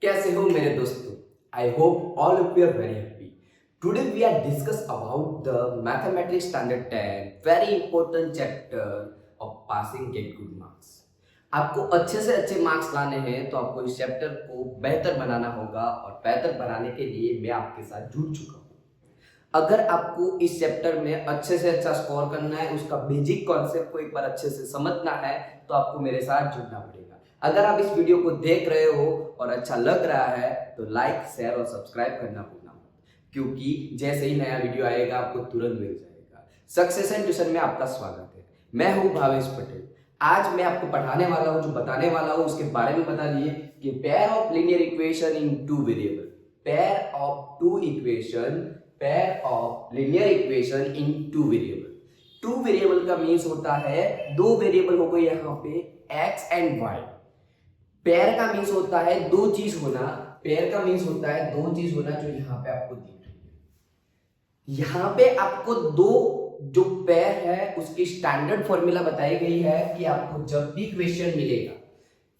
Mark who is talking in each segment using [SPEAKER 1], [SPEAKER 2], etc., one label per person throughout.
[SPEAKER 1] कैसे हो मेरे दोस्तों? I hope all of you are very happy. Today we are discuss about the mathematics standard 10, very important chapter of passing get good marks. आपको अच्छे से अच्छे मार्क्स लाने हैं तो आपको इस चैप्टर को बेहतर बनाना होगा और बेहतर बनाने के लिए मैं आपके साथ जुड़ चुका हूँ. अगर आपको इस चैप्टर में अच्छे से अच्छा स्कोर करना है, उसका बेसिक कॉन्सेप्ट को एक बार अच्छे से समझना है तो आपको मेरे साथ जुड़ना पड़ेगा. अगर आप इस वीडियो को देख रहे हो और अच्छा लग रहा है तो लाइक, शेयर और सब्सक्राइब करना भूलना मत, क्योंकि जैसे ही नया वीडियो आएगा आपको तुरंत मिल जाएगा. सक्सेशन ट्यूशन में आपका स्वागत है. मैं हूँ भावेश पटेल. आज मैं आपको पढ़ाने वाला हूँ, जो बताने वाला हूँ उसके बारे में बता दिए कि pair of linear equation in two variable. Pair of linear equation in two variable. Two variable का मीन्स होता है दो वेरिएबल हो गए यहाँ पे x एंड y. पेयर का मीन्स होता है दो चीज होना. पेयर का मीन्स होता है दो चीज होना जो यहाँ पे आपको दिख रही है. यहाँ पे आपको दो जो पेयर है उसकी स्टैंडर्ड फॉर्मूला बताई गई है कि आपको जब भी क्वेश्चन मिलेगा,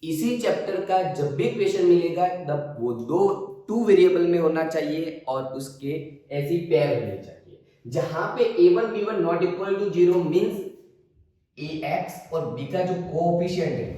[SPEAKER 1] इसी चैप्टर का जब भी क्वेश्चन मिलेगा तब वो दो टू वेरिएबल में होना चाहिए और उसके ऐसी पेयर होनी चाहिए. जहां पे a1 b1 not equal to 0 means ax और b का जो कोएफिशिएंट है,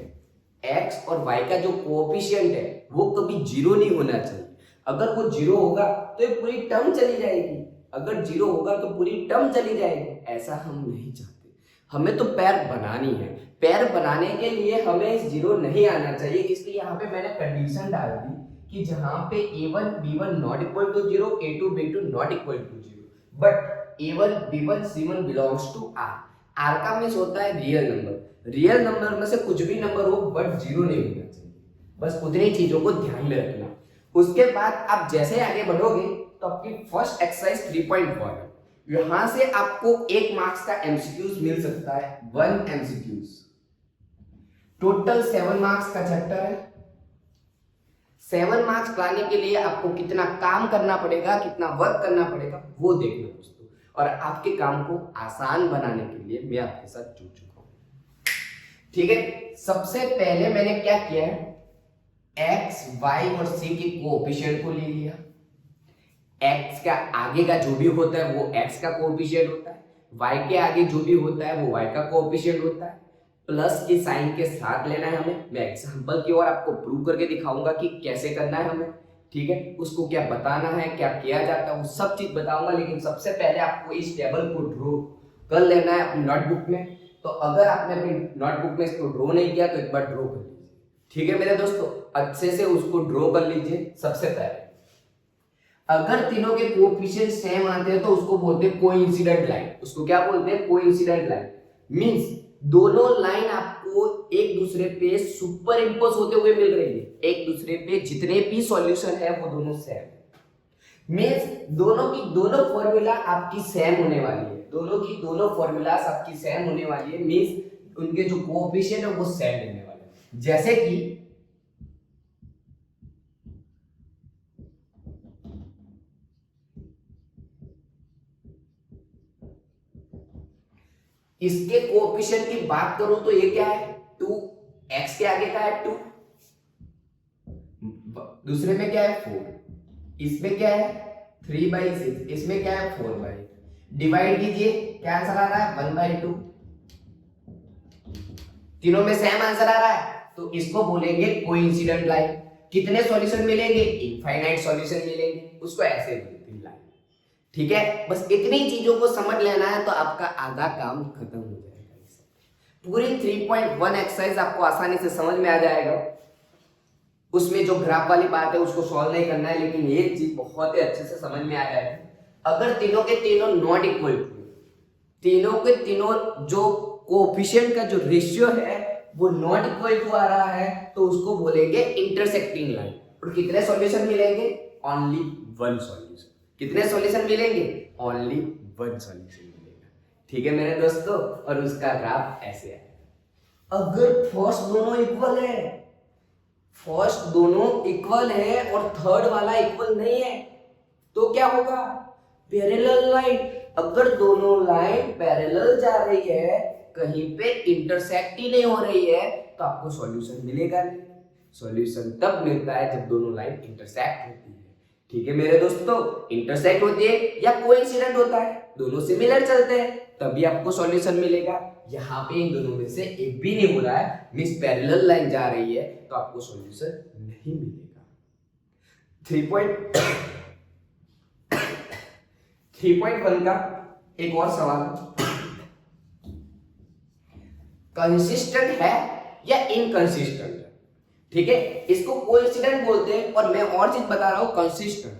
[SPEAKER 1] x और y का जो कोएफिशिएंट है वो कभी जीरो नहीं होना चाहिए. अगर वो जीरो होगा तो ये पूरी टर्म चली जाएगी. अगर जीरो होगा तो पूरी टर्म चली जाएगी. ऐसा हम नहीं चाहते. हमें तो पेयर बनानी है. पेयर बनाने के लिए हमें जीरो नहीं आना चाहिए. इसलिए यहाँ पे मैंने कंडीशन डाल दी कि जहां पे a1 b1 not equal to 0, a2 b2 not equal to 0, but a1 b1 c1 belongs to r. r का मींस होता है रियल नंबर. रियल नंबर में से कुछ भी नंबर हो बट जीरो नहीं होना चाहिए. बस उतनी चीजों को ध्यान में रखना. उसके बाद आप जैसे आगे बढ़ोगे तो आपकी फर्स्ट एक्सरसाइज 3.1, यहां से आपको 1 मार्क्स का एमसीक्यूज मिल सकता है. 1 एमसीक्यूज. टोटल 7 मार्क्स का चैप्टर है. 7 मार्क्स लाने के लिए आपको कितना काम करना पड़ेगा, कितना वर्क करना पड़ेगा वो देखना दोस्तों. और आपके काम को आसान बनाने के लिए मैं आपके साथ जुड़ चुका हूं. ठीक है, सबसे पहले मैंने क्या किया है, x, y और c के कोएफिशिएंट को ले लिया. x का आगे का जो भी होता है वो x का कोएफिशिएंट होता है. y के आगे जो भी होता है वो y का कोएफिशिएंट होता है. प्लस के साइन के साथ लेना है हमें. मैं एग्जांपल की ओर आपको प्रूव करके दिखाऊंगा कि कैसे करना है हमें. ठीक है, उसको क्या बताना है, क्या किया जाता है, वो सब चीज बताऊंगा. लेकिन सबसे पहले आपको इस टेबल को ड्रॉ कर लेना है अपनी नोटबुक में. तो अगर आपने अपनी नोटबुक में इसको ड्रॉ नहीं किया तो एक बार ड्रॉ कर लीजिए. ठीक है मेरे दोस्तों, अच्छे से उसको ड्रॉ कर लीजिए. सबसे पहले अगर तीनों के कोएफिशिएंट सेम आते हैं तो उसको बोलते हैं कोइंसिडेंट लाइन. उसको क्या बोलते हैं, कोइंसिडेंट लाइन. मींस दोनों लाइन आपको एक दूसरे पे सुपर इंपोज होते हुए मिल रही है. एक दूसरे पे जितने भी सॉल्यूशन है वो दोनों सेम. मींस दोनों की दोनों फॉर्मूला आपकी सेम होने वाली है. दोनों की दोनों फॉर्मूलास आपकी सेम होने वाली है. मींस उनके जो कोएफिशिएंट है वो सेम होने वाले हैं. जैसे कि इसके कोएफिशिएंट की बात करूं तो ये क्या है, 2. x के आगे का है 2. दूसरे में क्या है 4. इसमें क्या है 3/6. इसमें क्या है 4/8. डिवाइड कीजिए, क्या आंसर आ रहा है 1/2. तीनों में सेम आंसर आ रहा है तो इसको बोलेंगे कोइंसिडेंट लाइन. कितने सॉल्यूशन मिलेंगे, इनफाइनाइट सॉल्यूशन मिलेंगे. उसको ऐसे बोलते हैं लाइन. ठीक है, बस इतनी चीजों को समझ लेना है तो आपका आधा काम खत्म हो जाएगा. पूरी 3.1 एक्सरसाइज आपको आसानी से समझ में आ जाएगा. उसमें जो ग्राफ वाली बात है उसको सॉल्व नहीं करना है, लेकिन एक चीज बहुत ही अच्छे से समझ में आ जाएगी. अगर तीनों के तीनों नॉट इक्वल टू, तीनों के तीनों जो कोएफिशिएंट का जो रेशियो है वो नॉट इक्वल टू आ रहा है तो उसको बोलेंगे इंटरसेक्टिंग लाइन. और कितने सॉल्यूशन मिलेंगे, ओनली 1 सॉल्यूशन. कितने सॉल्यूशन मिलेंगे, ओनली 1 सॉल्यूशन मिलेगा. ठीक है मेरे दोस्तों, और उसका ग्राफ ऐसे है. अगर फर्स्ट दोनों इक्वल है, फर्स्ट दोनों इक्वल है और थर्ड वाला इक्वल नहीं है तो क्या होगा, पैरेलल लाइन. अगर दोनों लाइन पैरेलल जा रही है, कहीं पे इंटरसेक्ट ही नहीं हो रही है तो आपको सॉल्यूशन मिलेगा नहीं. सॉल्यूशन तब मिलता है जब दोनों लाइन इंटरसेक्ट होती है। ठीक है मेरे दोस्तों, इंटरसेक्ट होती है या कोइंसिडेंट होता है, दोनों सिमिलर चलते हैं, तभी आपको सॉल्यूशन मिलेगा। यहाँ पे इन दोनों में से एक भी नहीं हो रहा है, मींस पैरेलल लाइन जा रही है, तो आपको सॉल्यूशन नहीं मिलेगा। 3.1 का एक और सवाल, कंसिस्टेंट है या इनकंसिस्टेंट है। ठीक है, इसको कोइंसिडेंट बोलते हैं, और मैं और चीज बता रहा हूं, कंसिस्टेंट।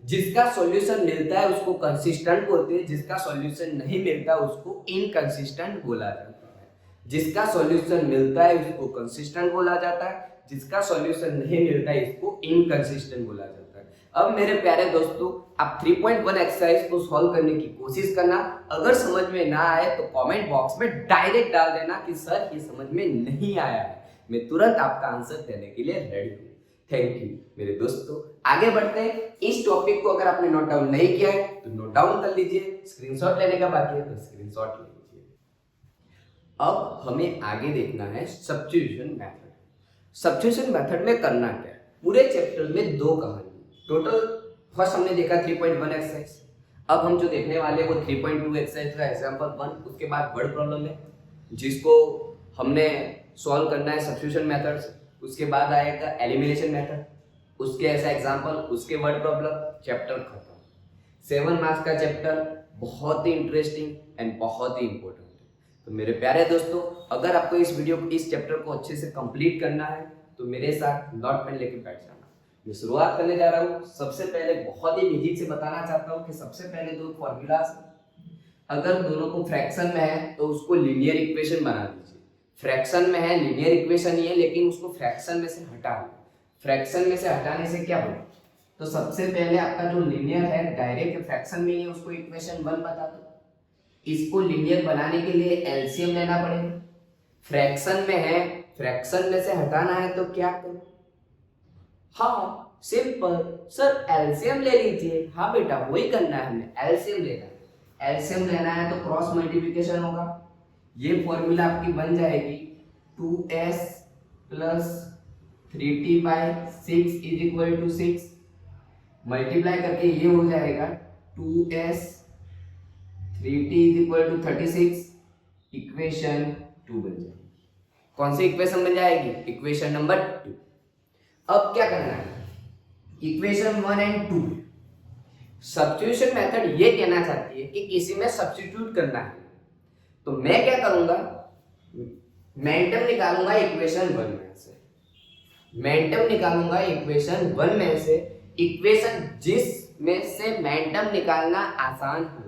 [SPEAKER 1] जिसका सॉल्यूशन मिलता है उसको कंसिस्टेंट बोलते हैं, जिसका सॉल्यूशन नहीं मिलता उसको इनकंसिस्टेंट बोला जाता है। जिसका सॉल्यूशन मिलता है उसको कंसिस्टेंट बोला जाता है, जिसका सॉल्यूशन नहीं मिलता है इसको इनकंसिस्टेंट बोला जाता है। अब मेरे प्यारे दोस्तों, आप 3.1 एक्सरसाइज को सॉल्व करने की कोशिश करना। अगर समझ में ना आए तो कमेंट बॉक्स में डायरेक्ट डाल देना कि सर ये समझ में नहीं आया है, मैं तुरंत आपका आंसर देने के लिए रेडी हूँ। थैंक यू मेरे दोस्तों। आगे बढ़ते हैं। इस टॉपिक को अगर आपने नोट डाउन नहीं किया है तो नोट डाउन कर लीजिए, स्क्रीनशॉट लेने का बाकी है तो स्क्रीनशॉट ले लीजिए। अब हमें आगे देखना है सब्स्टिट्यूशन मेथड। सब्स्टिट्यूशन मेथड में करना क्या है, पूरे चैप्टर में 2 कहानी टोटल। फर्स्ट हमने देखा 3.1 एक्सरसाइज, अब हम जो देखने वाले वो 3.2 एक्सरसाइज का एग्जांपल 1, उसके बाद वर्ड प्रॉब्लम है जिसको हमने सॉल्व करना है सब्स्टिट्यूशन मेथड से। उसके बाद आएगा एलिमिनेशन मेथड, उसके ऐसा एग्जांपल, उसके वर्ड प्रॉब्लम, चैप्टर खत्म। 7 मार्क्स का चैप्टर, बहुत ही इंटरेस्टिंग एंड बहुत ही इंपॉर्टेंट है। तो मेरे प्यारे दोस्तों, अगर आपको इस चैप्टर को अच्छे से कंप्लीट करना है तो मेरे साथ नोट पेन लेके बैठ जाना। मैं शुरुआत करने जा रहा हूँ। सबसे पहले बहुत ही बेसिक से बताना चाहता हूँ कि सबसे पहले 2 फॉर्मूलाज, अगर दोनों को फ्रैक्शन में है तो उसको लीनियर इक्वेशन बना दीजिए। फ्रैक्शन में है, लीनियर इक्वेशन ही है, लेकिन उसको फ्रैक्शन में से हटा दो। फ्रैक्शन में से हटाने से क्या होगा, तो सबसे पहले आपका जो लीनियर है डायरेक्ट फ्रैक्शन में ही है, उसको इक्वेशन 1 बता दो। इसको लीनियर बनाने के लिए एलसीएम लेना पड़ेगा। फ्रैक्शन में है, फ्रैक्शन में से हटाना है तो क्या करो, हाँ सिंपल सर एलसीएम ले लीजिए। हाँ बेटा वही करना है, हमें एलसीएम लेना है। एलसीएम लेना है तो क्रॉस मल्टीप्लिकेशन होगा। ये फॉर्मूला आपकी बन जाएगी 2s plus 3t by 6 is equal to 6, multiply करके ये हो जाएगा 2s 3t is equal to 36, equation 2 बन जाएगी। कौन सी इक्वेशन बन जाएगी, इक्वेशन नंबर 2। अब क्या करना है, इक्वेशन 1 एंड 2। सब्स्टिट्यूशन मेथड ये कहना चाहती है कि किसी में सब्स्टिट्यूट करना है, तो मैं क्या करूंगा, मोमेंटम निकालूंगा इक्वेशन 1 में से। मोमेंटम निकालूंगा इक्वेशन 1 में से। इक्वेशन जिसमें से मोमेंटम निकालना आसान हो,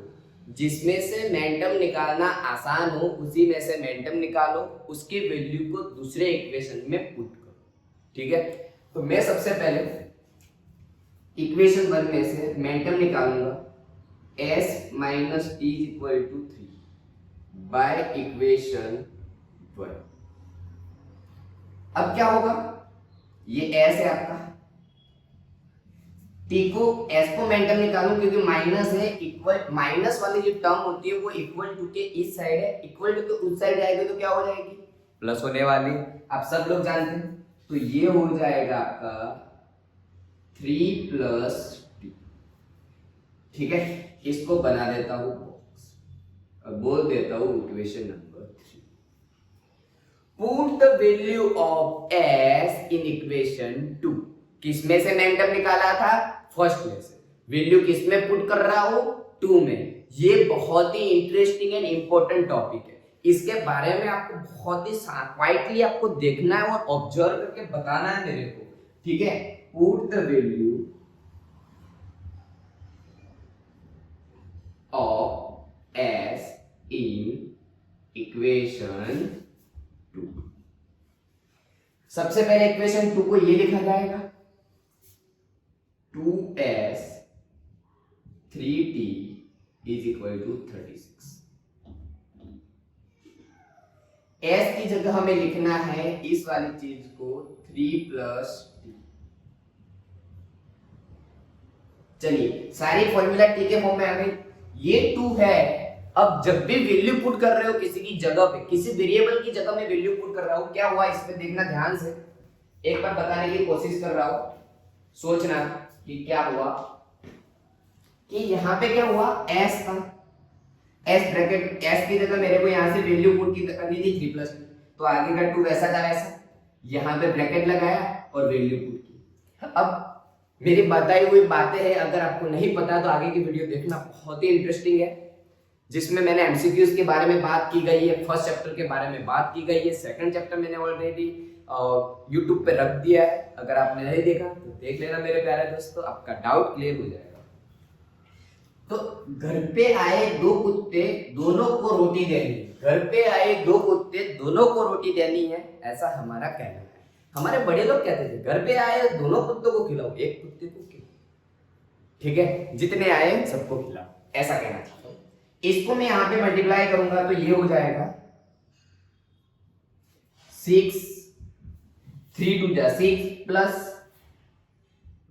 [SPEAKER 1] जिसमें से मोमेंटम निकालना आसान हो उसी में से मोमेंटम निकालो, उसकी वैल्यू को दूसरे इक्वेशन में पुट करो। ठीक है, तो मैं सबसे पहले इक्वेशन 1 में से मोमेंटम निकालूंगा s minus T equal to 3 by equation 1। अब क्या होगा, ये s है आपका, t को s को मोमेंटम निकालूं क्योंकि माइनस है, इक्वल माइनस वाली जो टर्म होती है वो इक्वल टू के इस साइड है, इक्वल टू के उस साइड जाएगी तो क्या हो जाएगी, प्लस होने वाली, आप सब लोग जानते हैं। तो ये हो जाएगा आपका 3 प्लस टी। ठीक है, इसको बना देता हूं बॉक्स, अब बोल देता हूं equation number 3। Put the value of s in equation 2। किसमें से मोमेंटम निकाला था, फर्स्ट में से। वैल्यू किसमें पुट कर रहा हूं, 2 में। ये बहुत ही इंटरेस्टिंग एंड इंपॉर्टेंट टॉपिक है, इसके बारे में आपको बहुत ही क्वाइटली आपको देखना है और ऑब्जर्व करके बताना है मेरे को। ठीक है, put the value of s in equation 2। सबसे पहले इक्वेशन 2 को ये लिखा जाएगा 2s 3t is equal to 36। s की जगह हमें लिखना है इस वाली चीज को 3 प्लस t। चलिए सारी फॉर्मूला t के फॉर्म में आ गई। ये 2 है। अब जब भी वैल्यू पुट कर रहे हो किसी की जगह पे, किसी वेरिएबल की जगह में वैल्यू पुट कर रहा हूं, क्या हुआ इसमें देखना ध्यान से। एक बार बताने की कोशिश कर रहा हूं, सोचना कि क्या हुआ, कि यहां पे क्या हुआ, एस था, एस ब्रैकेट, एस की जगह मेरे को यहां से वैल्यू पुट की करनी थी 3 प्लस, तो आगे का 2 वैसा का वैसा, यहां पे ब्रैकेट लगाया और वैल्यू पुट की। अब मेरी बताई हुई बातें हैं, अगर आपको नहीं पता तो आगे की वीडियो देखना, बहुत ही इंटरेस्टिंग है, जिसमें मैंने एमसीक्यूज के बारे में बात की गई है, फर्स्ट चैप्टर के बारे में बात की गई है, सेकंड चैप्टर मैंने ऑलरेडी यूट्यूब पे रख दिया है, अगर आपने नहीं देखा तो देख लेना मेरे प्यारे दोस्तों, आपका डाउट क्लियर हो जाएगा। तो घर पे आए दो कुत्ते, दोनों को रोटी देनी है, घर पे आए दो कुत्ते, दोनों को रोटी देनी है, ऐसा हमारा कहना है। हमारे बड़े लोग कहते थे घर पे आए दोनों कुत्तों को खिलाओ, एक कुत्ते को क्यों, ठीक है, जितने आए सबको खिलाओ, ऐसा कहना चाहता हूं। इसको मैं यहां पे मल्टीप्लाई करूंगा तो ये हो जाएगा 6, 3 2 जा 6 plus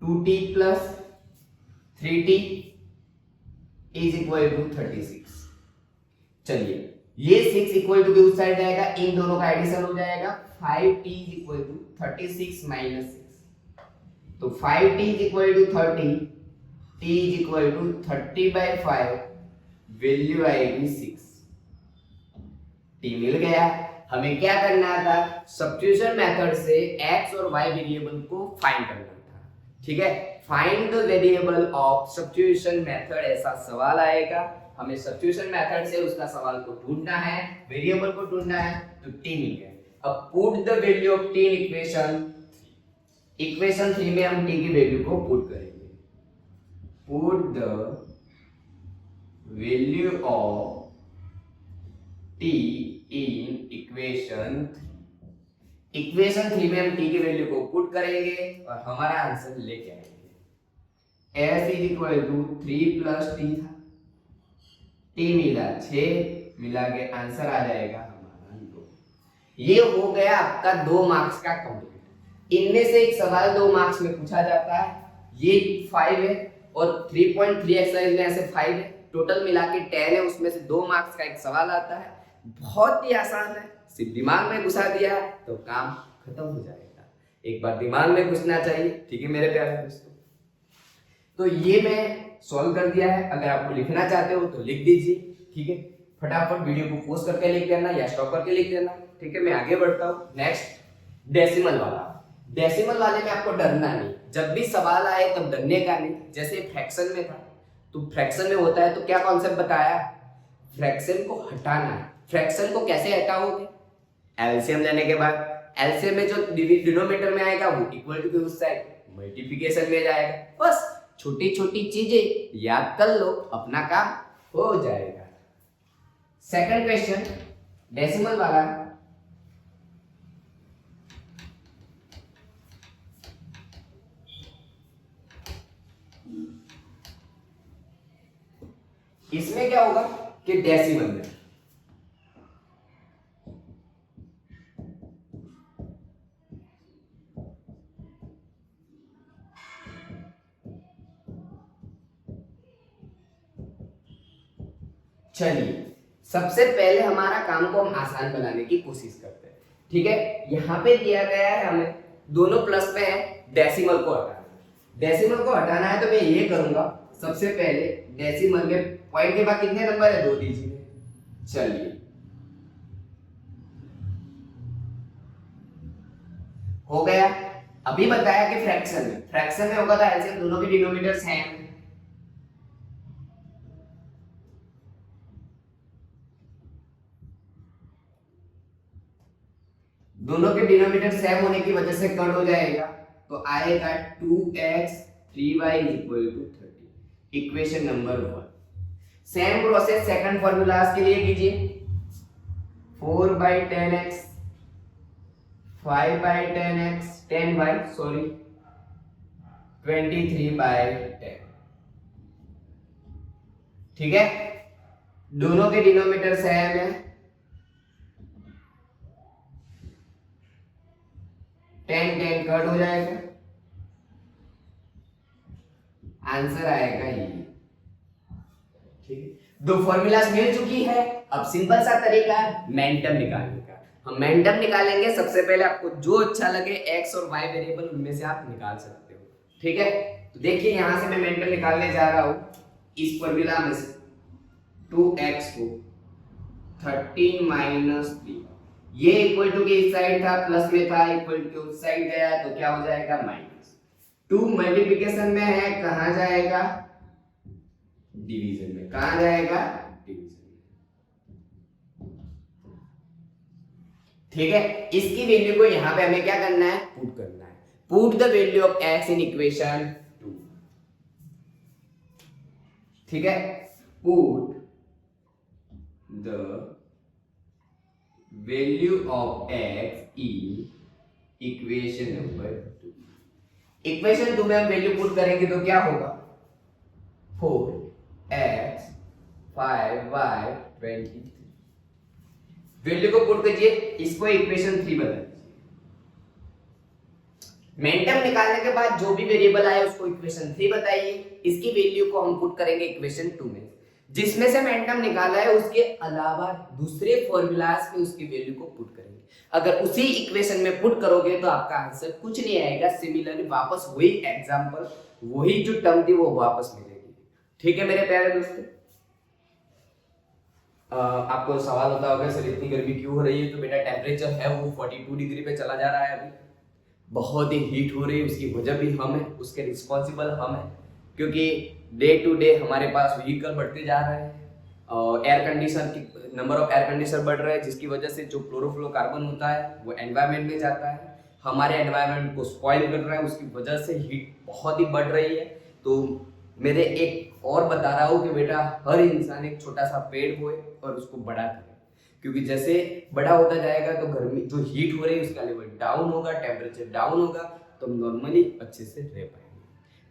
[SPEAKER 1] 2t plus 3t is equal to 36। चलिए ये 6 इक्वल टू उस साइड जाएगा, इन दोनों का एडिशन हो जाएगा, 5t is equal to 36 minus 6, तो 5t is equal to 30, t is equal to 30/5, value आएगी 6, t मिल गया। हमें क्या करना था, सब्स्टिट्यूशन मेथड से x और y वेरिएबल को फाइंड करना था, ठीक है, find the variable of substitution method, ऐसा सवाल आएगा, हमें सब्स्टिट्यूशन मेथड से उसका सवाल को ढूंढना है, वेरिएबल को ढूंढना है, तो t मिल गया। अब put the value of t in equation 3 में हम t की वैल्यू को पुट करेंगे, put the value of t in equation 3 में हम t की वैल्यू को पुट करेंगे और हमारा आंसर लेके आएंगे। s is equal to 3 plus t था, t मिला 6, मिला के आंसर आ जाएगा हमारा 2। ये हो गया आपका 2 मार्क्स का कंप्लीट। इनमें से एक सवाल 2 मार्क्स में पूछा जाता है, ये 5 है और 3.3 एक्सरसाइज में ऐसे 5 है, टोटल मिला के 10 है, उसमें से 2 मार्क्स का एक सवाल आता है, बहुत ही आसान है, सिर्फ दिमाग में घुसा दिया तो काम खत्म हो जाएगा। एक बार दिमाग में घुसना चाहिए, ठीक है मेरे प्यारे दोस्तों। तो ये मैं सॉल्व कर दिया है, अगर आपको लिखना चाहते हो तो लिख दीजिए, ठीक है, फटाफट वीडियो को पॉज करके लिख देना या स्टॉप करके लिख देना, ठीक है। मैं आगे बढ़ता हूँ, नेक्स्ट डेसिमल वाला। डेसिमल वाले में आपको डरना नहीं, जब भी सवाल आए तब डरने का नहीं। जैसे फ्रैक्शन में था, तो फ्रैक्शन में होता है तो क्या कॉन्सेप्ट बताया, फ्रैक्शन को हटाना है। फ्रैक्शन को कैसे हटाओगे, एलसीएम लेने के बाद, एलसीएम में जो डिनोमिनेटर में आएगा वो इक्वल टू उस साइड मल्टीप्लिकेशन में जाएगा, बस छोटी छोटी चीजें याद कर लो, अपना काम हो जाएगा। सेकंड क्वेश्चन डेसिमल वाला, इसमें क्या होगा कि डेसिमल में चलिए सबसे पहले हमारा काम को हम आसान बनाने की कोशिश करते हैं, ठीक है। यहां पे दिया गया है हमें दोनों प्लस में है, डेसिमल को हटाना है। डेसिमल को हटाना है तो मैं ये करूंगा, सबसे पहले डेसिमल में पॉइंट के बाद कितने नंबर है, 2 दीजिए। चलिए हो गया। अभी बताया कि फ्रैक्शन में होगा तो एलसीएम दोनों के डिनोमिनेटर सेम, दोनों के डिनोमिनेटर सेम होने की वजह से कट हो जाएगा, तो आएगा 2x 3y equal to 30, equation number 1। Same process second formulas के लिए कीजिए, 4/10x 5/10x 10y सॉरी 23/10, ठीक है, दोनों के डिनोमिनेटर सेम है, 10 कट हो जाएगा, आंसर आएगा ये, ठीक है। 2 फॉर्मूलाज मिल चुकी है, अब सिंपल सा तरीका है मोमेंटम निकालने का। हम मोमेंटम निकालेंगे। सबसे पहले आपको जो अच्छा लगे x और y वेरिएबल उनमें से आप निकाल सकते हो, ठीक है। तो देखिए यहां से मैं मोमेंटम निकालने जा रहा हूं इस फॉर्मूला में से 2x को 13 माइनस 3, ये इक्वल टू के इस साइड था, प्लस में था, इक्वल टू उस साइड गया तो क्या हो जाएगा माइनस। 2 मल्टीप्लिकेशन में है, कहां जाएगा डिवीजन में, कहां जाएगा डिवीजन में, ठीक है। इसकी वैल्यू को यहां पे हमें क्या करना है, पुट करना है। Put the value of x in equation 2, ठीक है। Put the value of x in equation number 2। Equation 2 में हम वैल्यू पुट करेंगे तो क्या होगा 4x 5y 23। वैल्यू को पुट कीजिए, इसको इक्वेशन 3 बना दीजिए। मोमेंटम निकालने के बाद जो भी वेरिएबल आए उसको इक्वेशन 3 बताइए। इसकी वैल्यू को हम पुट करेंगे इक्वेशन 2 में, जिसमें से मोमेंटम निकाला है उसके अलावा दूसरे फॉर्मूलाज में उसकी वैल्यू को पुट करेंगे। अगर उसी इक्वेशन में पुट करोगे तो आपका आंसर कुछ नहीं आएगा, सिमिलरली वापस वही एग्जांपल, वही जो टर्म थी वो वापस मिलेगी, ठीक है मेरे प्यारे दोस्तों। आपको सवाल होता होगा सर इतनी गर्मी क्यों हो रही है, तो बेटा टेम्परेचर है वो 42 डिग्री पे चला जा रहा है, अभी बहुत ही हीट हो रही है। उसकी वजह भी हम है, उसके रिस्पॉन्सिबल हम है, क्योंकि डे टू डे हमारे पास व्हीकल बढ़ते जा रहे हैं और एयर कंडीशन की नंबर ऑफ एयर कंडीशनर बढ़ रहा है, जिसकी वजह से जो क्लोरोफ्लोरोकार्बन होता है वो एनवायरनमेंट में जाता है, हमारे एनवायरनमेंट को स्पॉइल कर रहा है, उसकी वजह से हीट बहुत ही बढ़ रही है। तो मेरे एक और बता रहा हूँ कि बेटा हर इंसान एक छोटा सा पेड़ बोए और उसको बड़ा करे, क्योंकि जैसे बड़ा होता जाएगा तो गर्मी जो हीट हो रही है उसका लेवल डाउन होगा, टेम्परेचर डाउन होगा, तो हम नॉर्मली अच्छे से रह पाएंगे।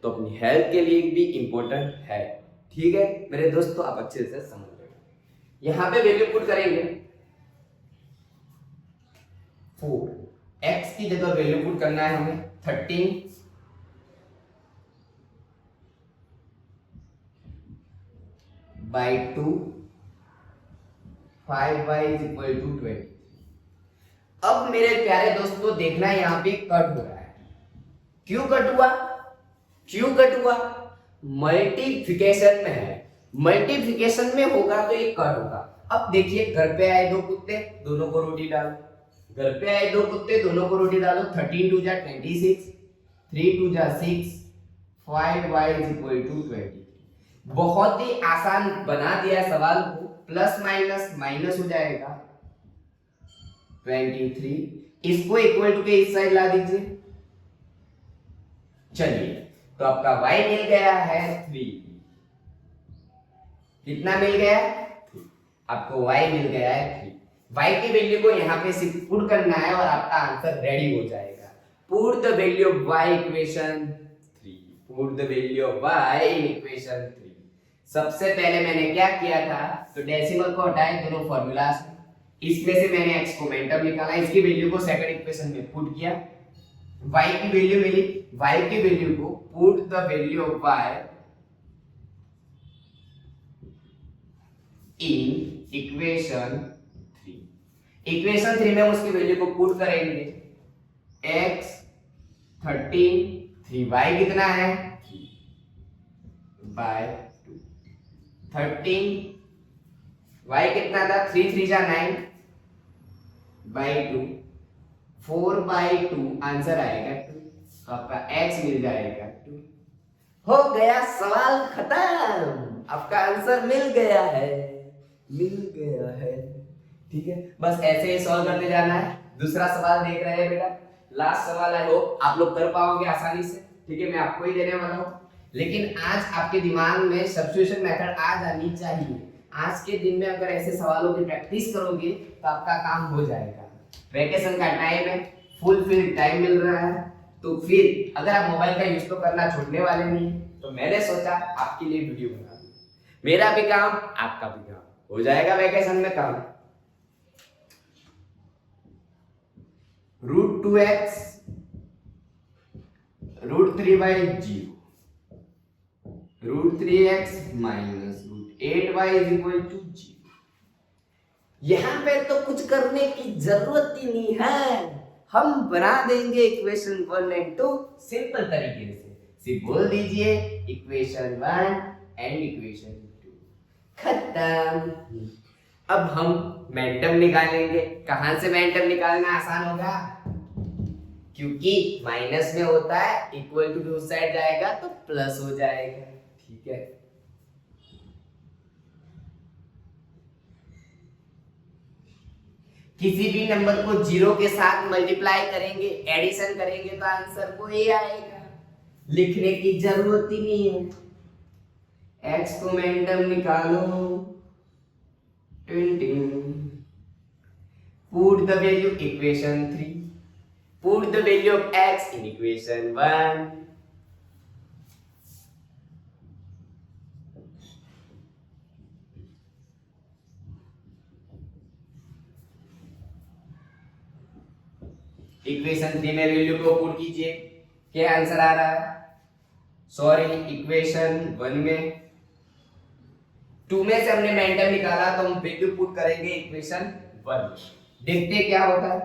[SPEAKER 1] तो अपनी हेल्थ के लिए भी इम्पोर्टेंट है, ठीक है मेरे दोस्तों, आप अच्छे से समझ लेंगे। यहाँ पे वैल्यू पुट करेंगे 4, x की जगह वैल्यू पुट करना है हमें 13 by 2, 5y is equal to 20। अब मेरे प्यारे दोस्तों देखना यहाँ पे कट हो रहा है, क्यों कट हुआ, क्यों कट हुआ, मल्टीप्लिकेशन में है, मल्टीप्लिकेशन में होगा तो ये कट होगा। अब देखिए घर पे आए दो कुत्ते, दोनों को रोटी डालो, घर पे आए दो कुत्ते, दोनों को रोटी डालो, 13 2 जा 26, 3 2 जा 6, 5y is equal to 20। बहुत ही आसान बना दिया सवाल को, प्लस माइनस माइनस हो जाएगा 23, इसको इक्वल टू के इस साइड ला दीजिए। चलिए तो आपका y मिल गया है 3, कितना मिल गया 3, आपको y मिल गया है 3। y की वैल्यू को यहाँ पे सिर्फ पुट करना है और आपका आंसर रेडी हो जाएगा। Put the value of y equation 3, put the value of y in equation 3। सबसे पहले मैंने क्या किया था, तो डेसिमल को हटाए दोनों फॉर्मूलास, इसमें से मैंने x को मोमेंटम निकाला, इसकी वैल्यू को सेकंड इक्वेशन में पुट किया, y की वैल्यू मिली, y की वैल्यू को put the value of y in equation 3। Equation 3 में उसकी वैल्यू को पुट करेंगे, x 13, 3y कितना है 3 बाय 13, y कितना था 3 3 जा 9 बाई 2, 4 बाई 2 आंसर आएगा 2, तो आपका x मिल जाएगा 2। हो गया सवाल खत्म, आपका आंसर मिल गया है, मिल गया है, ठीक है। बस ऐसे ही सॉल्व करते जाना है। दूसरा सवाल देख रहे हैं बेटा, लास्ट सवाल है, होप आप लोग कर पाओगे आसानी से, ठीक है। मैं आपको ही देने वाला हूं, लेकिन आज आपके दिमाग में सब्स्टिट्यूशन मेथड आ जानी चाहिए। आज के दिन में अगर ऐसे सवालों की प्रैक्टिस करोगे तो आपका काम हो जाएगा। वैकेशन का टाइम है, फुल फिल टाइम मिल रहा है, तो फिर अगर आप मोबाइल का यूज तो करना छोड़ने वाले नहीं, तो मैंने सोचा आपके लिए वीडियो बना दूं। मेरा भी काम आपका भी काम हो जाएगा वैकेशन में काम। √2x √3/0, √3x - √8y = 0। यहाँ पे तो कुछ करने की जरूरत ही नहीं है, हम बना देंगे इक्वेशन 1 एंड 2 सिंपल तरीके से। सिर्फ बोल दीजिए इक्वेशन 1 एंड इक्वेशन 2, खत्म। अब हम मोमेंटम निकालेंगे। कहां से मोमेंटम निकालना आसान होगा? क्योंकि माइनस में होता है, इक्वल टू भी उस साइड जाएगा तो प्लस हो जाएगा। ठीक है, किसी भी नंबर को जीरो के साथ मल्टीप्लाई करेंगे, एडिशन करेंगे तो आंसर वो ए आएगा, लिखने की जरूरत ही नहीं है। एक्स को मोमेंटम निकालो, put the value equation 3, put the value of x in equation 1, equation 3 में वैल्यू को पुट कीजिए, क्या आंसर आ रहा है? सॉरी, इक्वेशन 1 में 2 में से हमने मोमेंटम निकाला तो हम वैल्यू पुट करेंगे इक्वेशन 1। देखते क्या होता है।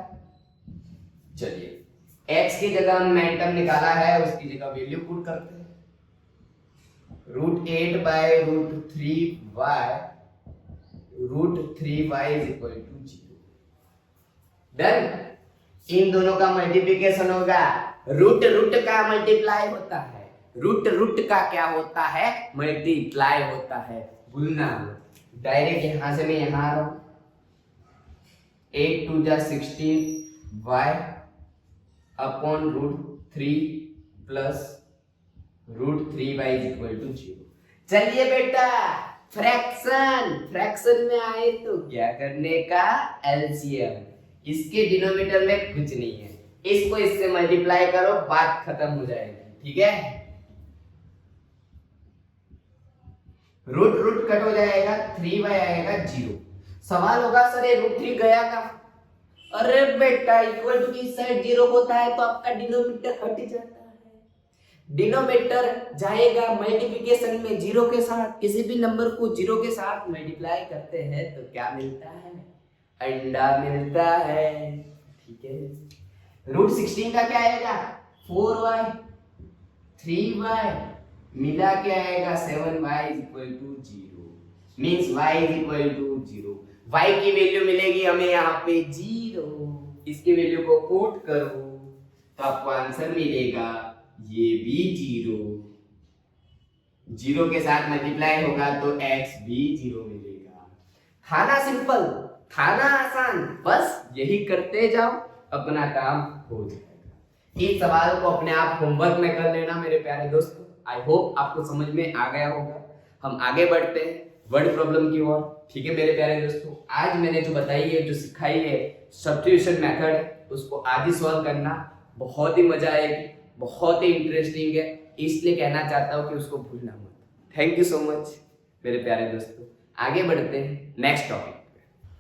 [SPEAKER 1] चलिए, x की जगह हम मोमेंटम निकाला है, उसकी जगह वैल्यू पुट करते हैं। √8 by √3y, √3y is equal to 0। Done. इन दोनों का मल्टीप्लिकेशन होगा, रूट रूट का मल्टीप्लाई होता है, रूट रूट का क्या होता है? मल्टीप्लाई होता है, भूलना मत। डायरेक्ट यहां से मैं यहां आ रहा हूं, 8 2 जा 16 y upon √3 plus √3y is equal to 0। चलिए बेटा, फ्रैक्शन में आए तो क्या करने का? एलसीएम। इसके डिनोमिनेटर में कुछ नहीं है, इसको इससे मल्टीप्लाई करो, बात खत्म हो जाएगी। ठीक है, रूट रूट कट हो जाएगा, 3y आएगा 0। सवाल होगा सर ये √3 गया का? अरे बेटा, इक्वल टू की साइड 0 होता है तो आपका डिनोमिनेटर हट जाता है। डिनोमिनेटर जाएगा मल्टीप्लिकेशन में 0 के साथ। किसी भी नंबर को 0 के साथ मल्टीप्लाई करते हैं तो क्या मिलता है? अंडा मिलता है। ठीक है, √16 का क्या आएगा? 4y, 3y मिला के आएगा 7y is equal to 0, means y is equal to 0। y की वैल्यू मिलेगी हमें यहाँ पे 0, इसकी वैल्यू को पुट करो तो आपको आंसर मिलेगा ये भी 0 के साथ मल्टीप्लाई होगा तो x भी 0 मिलेगा। था ना सिंपल, था ना आसान, बस यही करते जाओ, अपना काम हो जाएगा। इस सवाल को अपने आप होमवर्क में कर लेना मेरे प्यारे दोस्तों। आई होप आपको समझ में आ गया होगा। हम आगे बढ़ते हैं वर्ड प्रॉब्लम की ओर। ठीक है मेरे प्यारे दोस्तों, आज मैंने जो बताई है, जो सिखाई है सब्स्टिट्यूशन मेथड, उसको आज ही सॉल्व करना, बहुत ही मजा आएगी, बहुत ही इंटरेस्टिंग है, इसलिए कहना चाहता हूँ कि उसको भूलना मत। थैंक यू सो मच मेरे प्यारे दोस्तों। आगे बढ़ते हैं नेक्स्ट टॉपिक।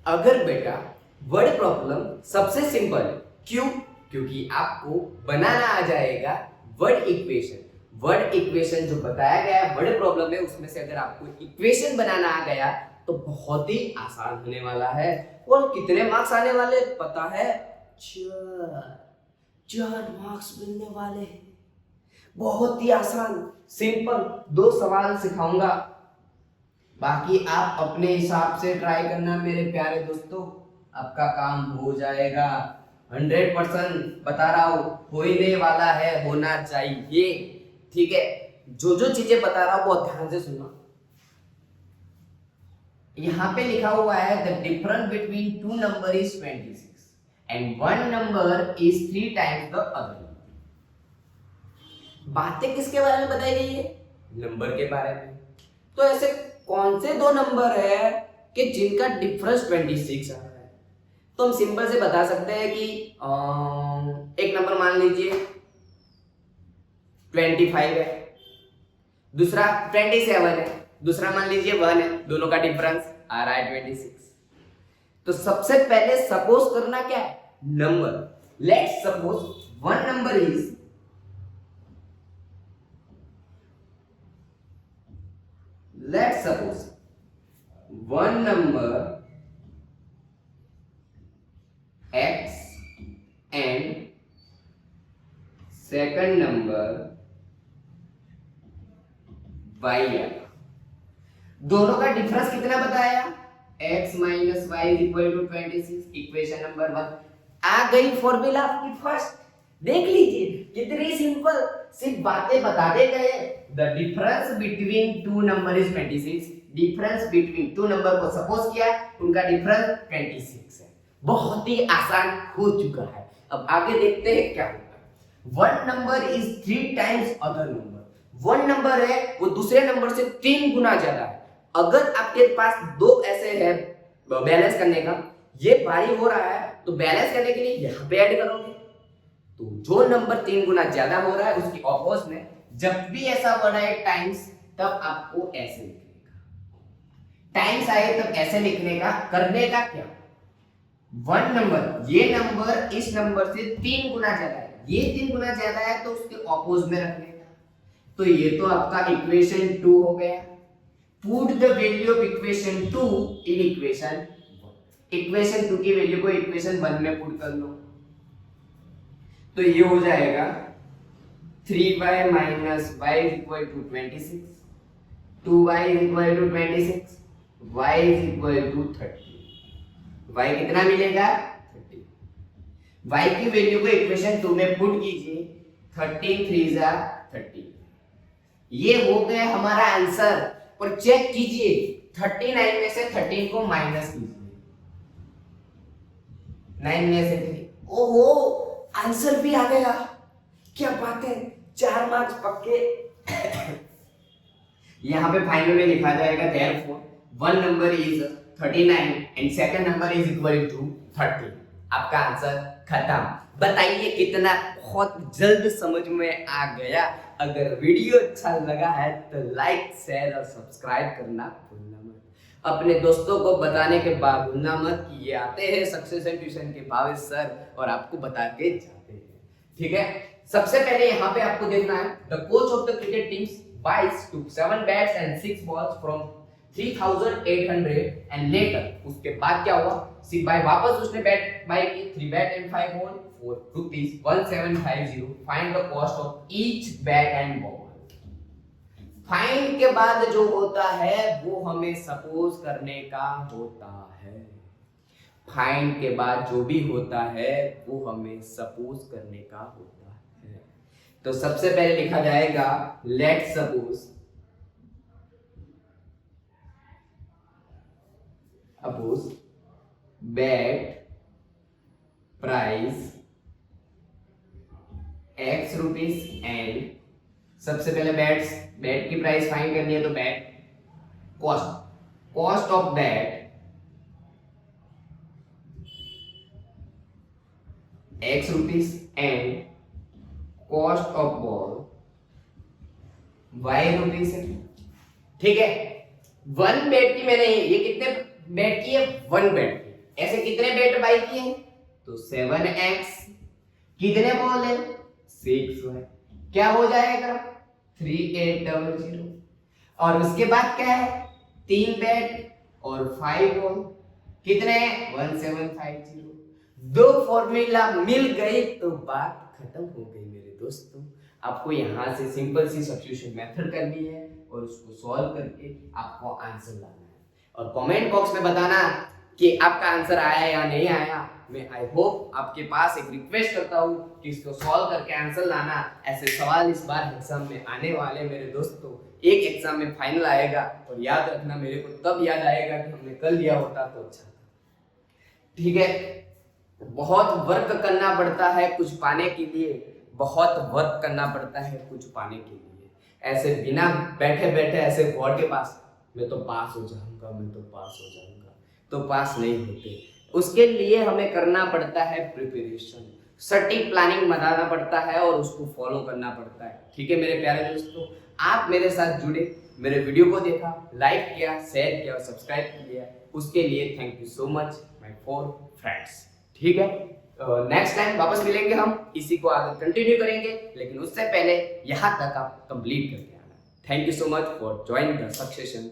[SPEAKER 1] अगर बेटा वर्ड प्रॉब्लम सबसे सिंपल है, क्यों? क्योंकि आपको बनाना आ जाएगा वर्ड इक्वेशन। वर्ड इक्वेशन जो बताया गया है वर्ड प्रॉब्लम में, उसमें से अगर आपको इक्वेशन बनाना आ गया तो बहुत ही आसान होने वाला है। और कितने मार्क्स आने वाले पता है? 4 मार्क्स मिलने वाले हैं। बहुत ही आसान सिंपल 2 सवाल सिखाऊंगा, बाकी आप अपने हिसाब से ट्राई करना मेरे प्यारे दोस्तों, आपका काम हो जाएगा। 100% बता रहा हूं, होने वाला है, होना चाहिए। ठीक है, जो जो चीजें बता रहा हूं बहुत ध्यान से सुनना। यहाँ पे लिखा हुआ है the difference between 2 number is 26 and 1 number is 3 times the other. बातें किसके बारे में बताई गई है? नंबर के बारे में। तो ऐसे कौन से 2 नंबर है कि जिनका डिफरेंस 26 आ रहा है? तो हम सिंपल से बता सकते हैं कि एक नंबर मान लीजिए 25 है, दूसरा 27 है, दूसरा मान लीजिए 1 है, दोनों का डिफरेंस आ रहा है 26। तो सबसे पहले सपोज करना क्या है? Number. Let's suppose 1 number is, let's suppose 1 number second number y आएगा। दोनों का डिफरेंस कितना बताया? x minus y is equal to 26। Equation number 1 आ गई फॉर्मूला आपकी फर्स्ट। देख लीजिए कितनी सिंपल, सिर्फ बातें बताते गए। The difference between two number is 26। Difference between two number को सपोज किया, उनका डिफरेंस 26 है। बहुत ही आसान हो चुका है। अब आगे देखते हैं क्या होता है। One number is 3 times other number. One number है वो दूसरे नंबर से 3 गुना ज्यादा है। अगर आपके पास दो ऐसे है बैलेंस करने का, ये भारी हो रहा है तो बैलेंस करने के लिए यहाँ पे ऐड करोगे, तो जो नंबर 3 गुना ज्यादा हो रहा है उसकी ऑपोजिट में जब भी ऐसा वर्ड आए टाइम्स, तब आपको ऐसे लिखने का। टाइम्स आए तब ऐसे लिखने का। करने का क्या? वन नंबर, ये नंबर इस नंबर से 3 गुना ज्यादा है, ये 3 गुना ज्यादा है तो उसके ऑपोजिट में रखने का। तो ये तो आपका इक्वेशन 2 हो गया। Put the value of equation 2 in equation 1। Equation 2 की वैल्यू को इक्वेशन 1 में पुट कर लो, तो ये हो जाएगा 3y minus y is equal to 26, 2y is equal to 26, y is equal to 30। y कितना मिलेगा? 30। y की वैल्यू को इक्वेशन 2 में पुट कीजिए, 13 3 जा 30। ये हो गया हमारा आंसर। और चेक कीजिए 39 में से 13 को माइनस कीजिए, 9 में से 3। ओहो, आंसर भी आ गया। क्या बात है, 4 मार्क्स पक्के। यहाँ पे फाइनल में लिखा जाएगा therefore one number is 39 and second number is equal to 30। आपका आंसर खत्म। बताइए कितना बहुत जल्द समझ में आ गया। अगर वीडियो अच्छा लगा है तो लाइक शेयर और सब्सक्राइब करना भूलना मत। अपने दोस्तों को बताने के बाद भूलना मत कि ये आते हैं सक्सेस एंड ट्यूशन के भावेश सर और आपको बता के जाते हैं। ठीक है, सबसे पहले यहाँ पे आपको देखना है the coach of the cricket teams buys two 7 bats and 6 balls from 3800 and later. उसके बाद क्या हुआ, सिपाही वापस उसने बैट बाय की 3 bat and 5 ball for rupees 1750। Find the cost of each bat and ball. Find के बाद जो होता है वो हमें सपोज करने का होता है। फाइंड के बाद जो भी होता है वो हमें सपोज करने का होता है। तो सबसे पहले लिखा जाएगा let suppose bat price x rupees and सबसे पहले बैट की प्राइस फाइंड करनी है तो bat cost of bat x rupees and cost of ball y rupees है। ठीक है, 1 बैट की मैंने, ये कितने बैट की है? 1 बैट की। ऐसे कितने बैट बाई किए हैं? तो 7x। कितने बॉल है? 6 है। क्या हो जाएगा? 3800। और उसके बाद क्या है? 3 बैट और 5 बॉल। कितने? 1750। दो फॉर्मूला मिल गई तो बात खत्म हो गई मेरे दोस्तों। आपको यहाँ से सिंपल सी सब्स्टिट्यूशन मेथड करनी है और उसको सॉल्व करके आपको आंसर लाना है। और कमेंट बॉक्स में बताना कि आपका आंसर आया या नहीं आया। मैं आई होप आपके पास एक रिक्वेस्ट करता हूँ कि इसको सॉल्व करके आंसर लाना। ऐसे सवाल इस बार एग्जाम में आने वाले मेरे दोस्तों। एक एग्जाम में फाइनल आएगा और याद रखना, मेरे को तब याद आएगा कि हमने कल लिया होता तो अच्छा था। ठीक है, बहुत वर्क करना पड़ता है कुछ पाने के लिए, बहुत वर्क करना पड़ता है कुछ पाने के लिए। ऐसे बिना बैठे बैठे ऐसे गॉड के पास मैं तो पास हो जाऊंगा, मैं तो पास हो जाऊंगा, तो पास नहीं होते। उसके लिए हमें करना पड़ता है प्रिपरेशन, सटीक प्लानिंग बनाना पड़ता है और उसको फॉलो करना पड़ता है। ठीक है मेरे प्यारे दोस्तों, आप मेरे साथ जुड़े, मेरे वीडियो को देखा, लाइक किया, शेयर किया और सब्सक्राइब किया, उसके लिए thank you so much my 4 friends. ठीक है, नेक्स्ट टाइम वापस मिलेंगे हम, इसी को आगे कंटिन्यू करेंगे, लेकिन उससे पहले यहाँ तक आप कंप्लीट करके आना। Thank you so much for joining the succession.